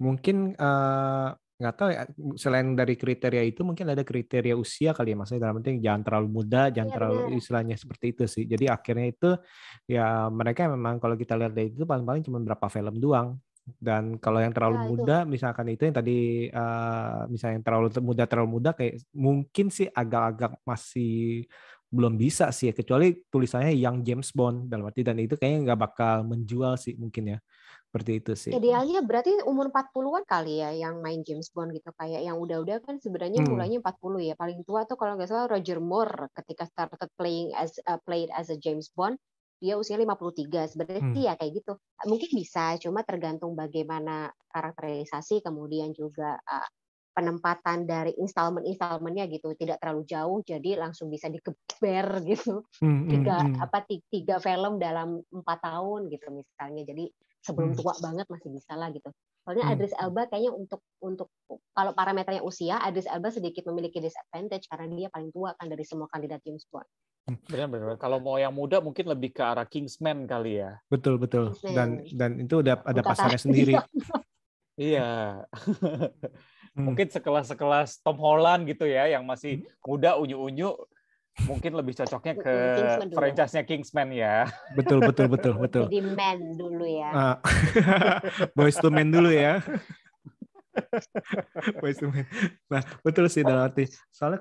Mungkin nggak tahu ya, selain dari kriteria itu mungkin ada kriteria usia kali ya, maksudnya dalam penting jangan terlalu muda, jangan terlalu istilahnya seperti itu sih. Jadi akhirnya itu ya mereka memang kalau kita lihat dari itu paling-paling cuma berapa film doang. Dan kalau yang terlalu muda, misalkan itu yang tadi, misalnya yang terlalu muda kayak mungkin sih agak-agak masih belum bisa sih ya, kecuali tulisannya Young James Bond dalam arti, dan itu kayaknya nggak bakal menjual sih mungkin ya, seperti itu sih. Idealnya berarti umur 40-an kali ya yang main James Bond gitu, kayak yang udah-udah kan sebenarnya mulainya 40 ya, paling tua tuh kalau nggak salah Roger Moore ketika started played as a James Bond dia usianya 53. Sebenarnya sih ya kayak gitu. Mungkin bisa, cuma tergantung bagaimana karakterisasi, kemudian juga penempatan dari installment-installmentnya gitu. Tidak terlalu jauh, jadi langsung bisa dikeber gitu. Tiga film dalam 4 tahun gitu misalnya. Jadi sebelum tua banget masih bisa lah gitu. Soalnya Idris Elba kayaknya untuk kalau parameternya usia, Idris Elba sedikit memiliki disadvantage karena dia paling tua kan dari semua kandidat James Bond. Benar. Kalau mau yang muda mungkin lebih ke arah Kingsman kali ya. Betul. Dan itu udah ada pasarnya sendiri. Iya. Mungkin sekelas Tom Holland gitu ya, yang masih muda unyu-unyu, mungkin lebih cocoknya ke franchise-nya Kingsman ya. Betul. Jadi Man dulu ya. Boyz II Men dulu ya. Nah, betul sih dalam arti. Soalnya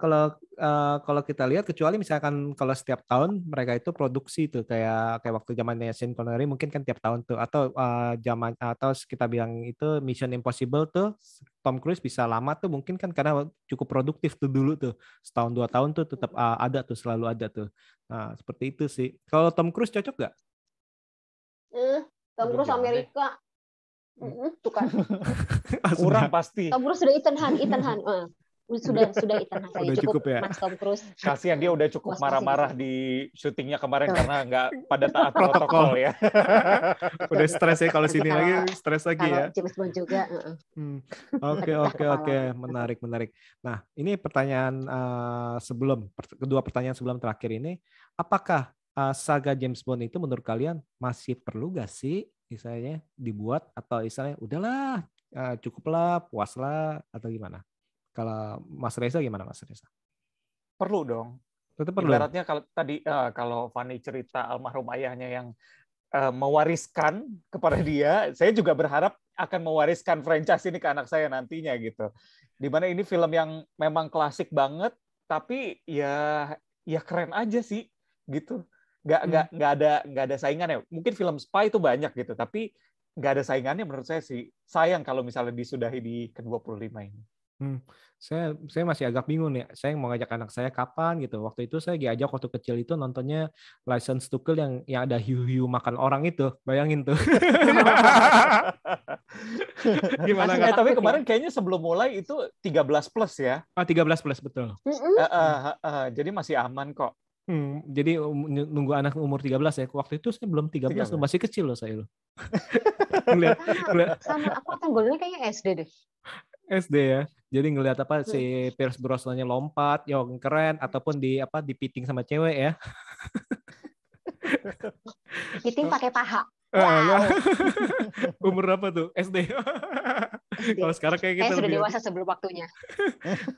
kalau kita lihat, kecuali misalkan kalau setiap tahun mereka itu produksi tuh kayak waktu zamannya Sean Connery mungkin kan tiap tahun tuh, atau atau kita bilang itu Mission Impossible tuh Tom Cruise bisa lama tuh mungkin kan karena cukup produktif tuh dulu tuh, setahun 2 tahun tuh tetap ada tuh, selalu ada tuh. Nah, seperti itu sih. Kalau Tom Cruise cocok nggak? Tom Cruise Amerika. Tuh kan. Kurang pasti. Tom Cruise sudah Ethan Hunt. Sudah Ethan Hunt saja Udah cukup ya. Mas Tom Cruise. Kasihan dia udah cukup Puas-puasin marah-marah gitu. di syutingnya kemarin karena nggak pada taat protokol ya. Udah stres ya kalau Nanti sini kalau- lagi stres lagi Kalau ya. James Bond juga. Oke, Pecah oke. kepala. Menarik. Nah, ini pertanyaan kedua pertanyaan sebelum terakhir ini, apakah saga James Bond itu menurut kalian masih perlu gak sih misalnya dibuat atau misalnya udahlah cukuplah, puaslah atau gimana? Kalau Mas Reza gimana Mas Reza? Perlu dong. Tetap perlu. Ibaratnya kalau tadi kalau Fanny cerita almarhum ayahnya yang mewariskan kepada dia, saya juga berharap akan mewariskan franchise ini ke anak saya nantinya gitu. Dimana ini film yang memang klasik banget, tapi ya keren aja sih gitu. Nggak ada saingannya. Mungkin film spy itu banyak gitu, tapi nggak ada saingannya menurut saya sih. Sayang kalau misalnya disudahi di ke-25 ini. Saya masih agak bingung ya. Saya mau ngajak anak saya kapan gitu. Waktu itu saya diajak waktu kecil itu nontonnya License to Kill yang ada hiu-hiu makan orang itu. Bayangin tuh. Gimana nggak? Tapi kemarin kayaknya sebelum mulai itu 13 plus ya. 13 plus betul. Jadi masih aman kok. Jadi nunggu anak umur 13 ya. Waktu itu saya belum 13 loh, masih kecil loh saya loh. Sama aku akan golnya kayaknya SD deh. SD ya. Jadi ngelihat apa si Pierce Brosnan-nya lompat, yang keren ataupun dipiting sama cewek ya. Piting pakai paha. Wow. Umur berapa tuh? SD. Kalau sekarang kayak kita sudah dewasa sebelum waktunya.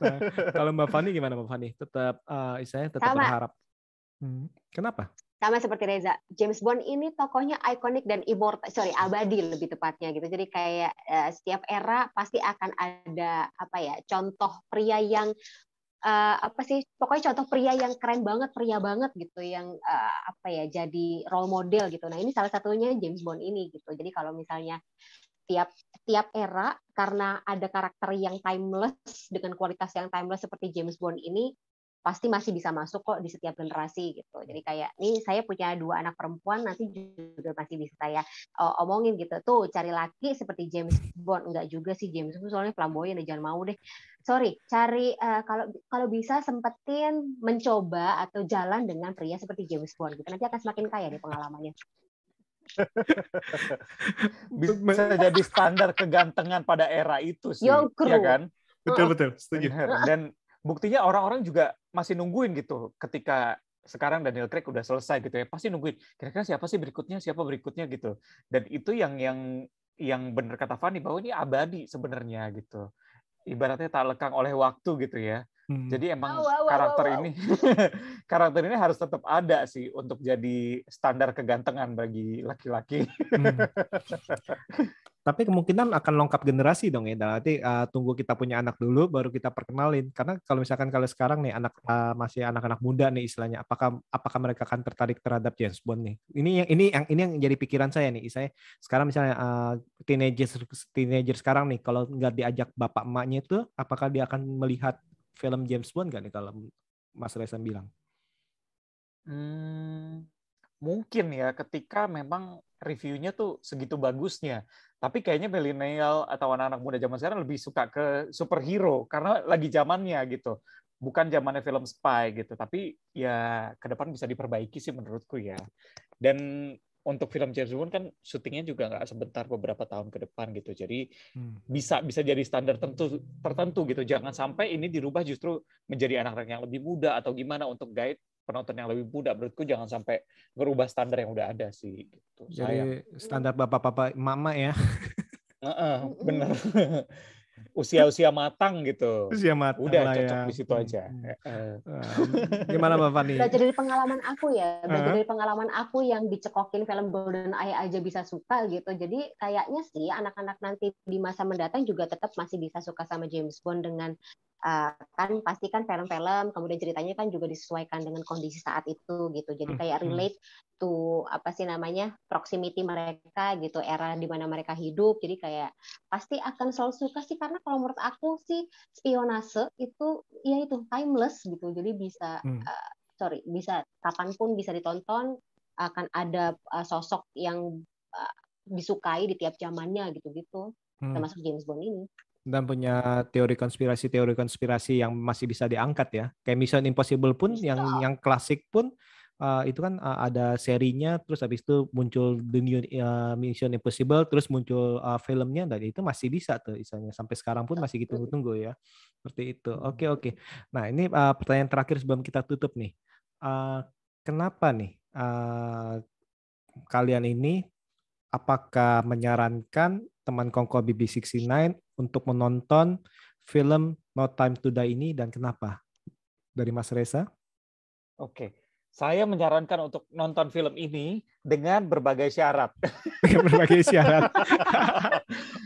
Nah, kalau Mbak Fani gimana Mbak Fani? Tetap istilahnya tetap berharap. Kenapa? Sama seperti Reza, James Bond ini tokohnya ikonik dan abadi lebih tepatnya gitu. Jadi kayak setiap era pasti akan ada contoh pria yang pokoknya contoh pria yang keren banget, pria banget gitu, yang jadi role model gitu. Nah ini salah satunya James Bond ini gitu. Jadi kalau misalnya tiap era karena ada karakter yang timeless dengan kualitas yang timeless seperti James Bond ini, pasti masih bisa masuk kok di setiap generasi gitu. Jadi kayak nih saya punya 2 anak perempuan, nanti juga masih bisa saya omongin gitu. Tuh cari laki seperti James Bond, enggak juga sih James Bond soalnya flamboyan, jangan mau deh. Sorry, cari kalau bisa sempetin mencoba atau jalan dengan pria seperti James Bond gitu. Nanti akan semakin kaya nih pengalamannya. Bisa jadi standar kegantengan pada era itu sih, ya kan? Betul, setuju. Dan buktinya orang-orang juga masih nungguin gitu. Ketika sekarang Daniel Craig udah selesai gitu ya, pasti nungguin kira-kira siapa berikutnya gitu. Dan itu yang benar kata Fanny bahwa ini abadi sebenarnya gitu. Ibaratnya tak lekang oleh waktu gitu ya. Jadi emang karakter ini harus tetap ada sih untuk jadi standar kegantengan bagi laki-laki. Tapi kemungkinan akan lengkap generasi dong ya. Nanti tunggu kita punya anak dulu baru kita perkenalin. Karena kalau misalkan sekarang nih masih anak-anak muda nih istilahnya, apakah mereka akan tertarik terhadap James Bond nih? Ini yang jadi pikiran saya nih. Saya sekarang misalnya teenager sekarang nih, kalau nggak diajak bapak emaknya itu, apakah dia akan melihat film James Bond nggak nih kalau Mas Reza bilang? Mungkin ya ketika memang reviewnya tuh segitu bagusnya. Tapi kayaknya milenial atau anak-anak muda zaman sekarang lebih suka ke superhero karena lagi zamannya gitu. Bukan zamannya film spy gitu. Tapi ya ke depan bisa diperbaiki sih menurutku ya. Dan untuk film James Bond kan syutingnya juga nggak sebentar, beberapa tahun ke depan gitu. Jadi bisa jadi standar tertentu gitu. Jangan sampai ini dirubah justru menjadi anak-anak yang lebih muda atau gimana untuk guide penonton yang lebih muda. Menurutku jangan sampai merubah standar yang udah ada sih gitu. Jadi standar bapak-bapak mama ya. Bener. Usia matang gitu. Usia matang udah lah cocok ya. di situ aja. Gimana Mbak Fani? Belajar dari pengalaman aku yang dicekokin film Golden Eye aja bisa suka gitu. Jadi kayaknya sih anak-anak nanti di masa mendatang juga tetap masih bisa suka sama James Bond dengan kan pasti kan film-film kemudian ceritanya kan juga disesuaikan dengan kondisi saat itu gitu. Jadi kayak relate to proximity mereka gitu, era di mana mereka hidup. Jadi kayak pasti akan selalu suka sih, karena kalau menurut aku sih spionase itu ya itu timeless gitu. Jadi bisa bisa kapanpun bisa ditonton, akan ada sosok yang disukai di tiap zamannya gitu-gitu, termasuk James Bond ini. Dan punya teori konspirasi yang masih bisa diangkat ya. Kayak Mission Impossible pun yang klasik pun itu kan ada serinya, terus habis itu muncul The New Mission Impossible, terus muncul filmnya, dan itu masih bisa tuh misalnya sampai sekarang pun masih ditunggu-tunggu ya. Seperti itu. Oke. Nah, ini pertanyaan terakhir sebelum kita tutup nih. Kenapa nih kalian ini apakah menyarankan teman Kongko BB69 untuk menonton film No Time to Die ini, dan kenapa? Dari Mas Reza? Oke. Saya menyarankan untuk nonton film ini dengan berbagai syarat. Dengan berbagai syarat.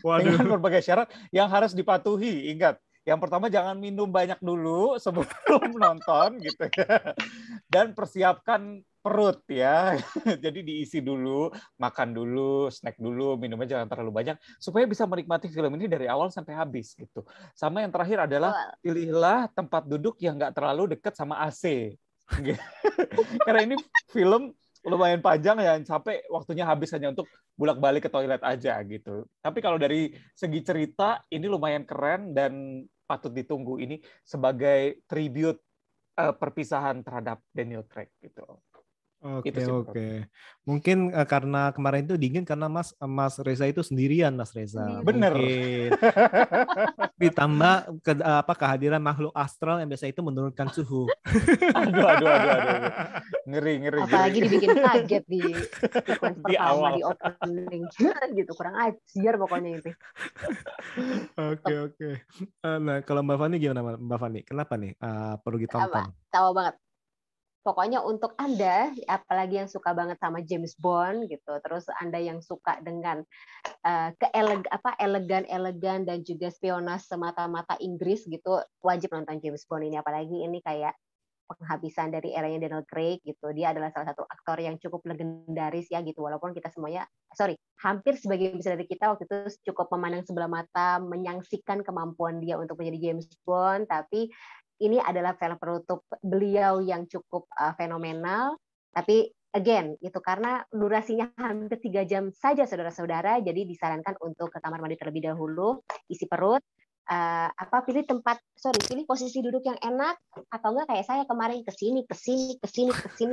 Waduh. Dengan berbagai syarat yang harus dipatuhi. Ingat, yang pertama jangan minum banyak dulu sebelum nonton gitu ya. Dan persiapkan perut ya. Jadi diisi dulu, makan dulu, snack dulu, minumnya jangan terlalu banyak supaya bisa menikmati film ini dari awal sampai habis gitu. Sama yang terakhir adalah pilihlah tempat duduk yang nggak terlalu dekat sama AC. Karena ini film lumayan panjang ya, sampai waktunya habis hanya untuk bolak-balik ke toilet aja gitu. Tapi kalau dari segi cerita ini lumayan keren dan patut ditunggu, ini sebagai tribute perpisahan terhadap Daniel Craig gitu. Oke. Mungkin karena kemarin itu dingin karena Mas Reza itu sendirian, Mas Reza. Bener. Mungkin. Ditambah kehadiran makhluk astral yang biasa itu menurunkan suhu. Aduh. Ngeri. Apalagi dibikin kaget di sequence Di pertama awal. di opening gitu, kurang ajar pokoknya itu. Oke. Nah, kalau Mbak Fani gimana, Mbak Fani? Kenapa nih perlu ditonton? Tahu banget. Pokoknya untuk Anda, apalagi yang suka banget sama James Bond gitu, terus Anda yang suka dengan elegan dan juga spionase semata-mata Inggris gitu, wajib nonton James Bond ini. Apalagi ini kayak penghabisan dari eranya Daniel Craig gitu. Dia adalah salah satu aktor yang cukup legendaris ya gitu. Walaupun kita semuanya, hampir sebagian besar dari kita waktu itu cukup memandang sebelah mata, menyaksikan kemampuan dia untuk menjadi James Bond, tapi ini adalah film penutup beliau yang cukup fenomenal. Tapi again, itu karena durasinya hampir 3 jam saja, saudara-saudara, jadi disarankan untuk ke kamar mandi terlebih dahulu, isi perut, pilih posisi duduk yang enak, atau enggak kayak saya kemarin kesini,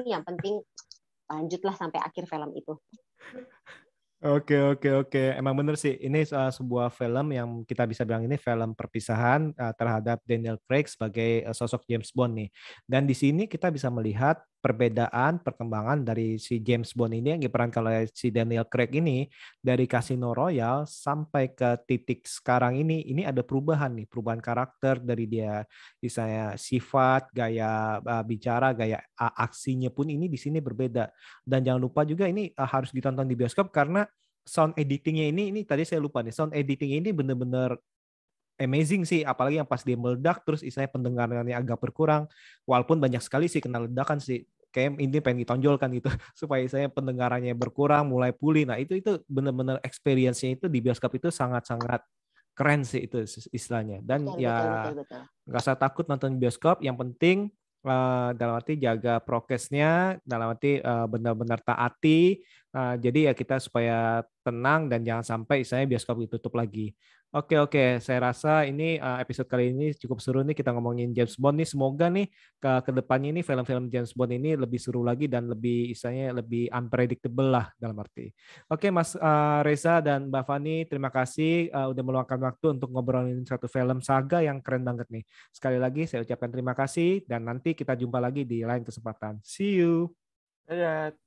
yang penting lanjutlah sampai akhir film itu. Oke. Emang bener sih, ini sebuah film yang kita bisa bilang ini film perpisahan terhadap Daniel Craig sebagai sosok James Bond nih. Dan di sini kita bisa melihat perbedaan perkembangan dari si James Bond ini yang diperankan oleh si Daniel Craig ini dari Casino Royale sampai ke titik sekarang ini ada perubahan karakter dari dia, misalnya sifat, gaya bicara, gaya aksinya pun ini di sini berbeda. Dan jangan lupa juga ini harus ditonton di bioskop karena sound editingnya ini tadi saya lupa nih, sound editing ini benar-benar amazing sih, apalagi yang pas dia meledak terus istilahnya pendengarannya agak berkurang, walaupun banyak sekali sih kena ledakan sih, kayak ini pengen ditonjolkan gitu supaya saya pendengarannya berkurang mulai pulih. Nah itu benar-benar experience-nya itu di bioskop itu sangat-sangat keren sih itu istilahnya. Dan betul. Nggak usah takut nonton bioskop, yang penting dalam arti jaga prokesnya, dalam arti benar-benar taati. Jadi ya kita supaya tenang dan jangan sampai saya bioskop ditutup lagi. Oke, saya rasa ini episode kali ini cukup seru nih, kita ngomongin James Bond nih. Semoga nih ke depannya ini film-film James Bond ini lebih seru lagi dan lebih lebih unpredictable lah dalam arti. Oke, Mas Reza dan Mbak Fani, terima kasih udah meluangkan waktu untuk ngobrolin satu film saga yang keren banget nih. Sekali lagi saya ucapkan terima kasih dan nanti kita jumpa lagi di lain kesempatan. See you. Dadah.